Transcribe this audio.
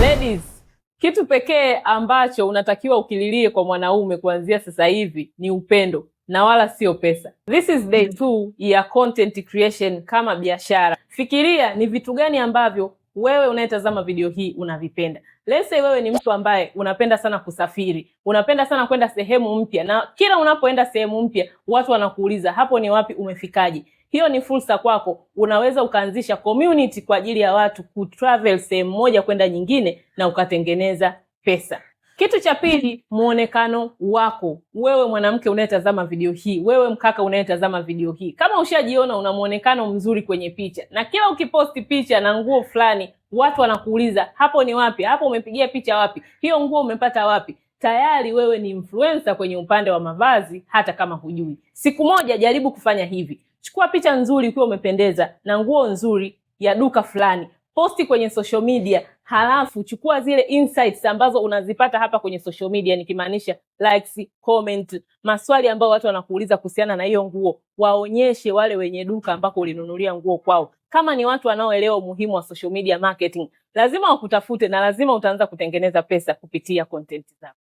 Ladies, kitu pekee ambacho unatakiwa ukililie kwa mwanaume kuanzia sasa hivi ni upendo na wala sio pesa. This is day 2 ya content creation kama biashara. Fikiria ni vitu gani ambavyo wewe unayetazama video hii unavipenda. Let's say wewe ni mtu ambaye unapenda sana kusafiri, unapenda sana kwenda sehemu mpya, na kila unapoenda sehemu mpya watu wanakuuliza hapo ni wapi, umefikaje? Hiyo ni fursa kwako. Unaweza ukaanzisha community kwa ajili ya watu kutravel sehemu moja kwenda nyingine na ukatengeneza pesa. Kitu cha pili, muonekano wako. Wewe mwanamke unayetazama video hii, wewe mkaka unayetazama video hii, kama ushajiona una muonekano mzuri kwenye picha na kila ukiposti picha na nguo fulani watu wanakuuliza hapo ni wapi, hapo umepigia picha wapi, hiyo nguo umepata wapi, tayari wewe ni influencer kwenye upande wa mavazi hata kama hujui. Siku moja jaribu kufanya hivi. Chukua picha nzuri ukiwa umependeza na nguo nzuri ya duka fulani, posti kwenye social media, halafu chukua zile insights ambazo unazipata hapa kwenye social media, nikimaanisha likes, comment, maswali ambayo watu wanakuuliza kuhusiana na hiyo nguo, waonyeshe wale wenye duka ambako ulinunulia nguo kwao. Kama ni watu wanaoelewa umuhimu wa social media marketing, lazima wakutafute na lazima utaanza kutengeneza pesa kupitia content zako.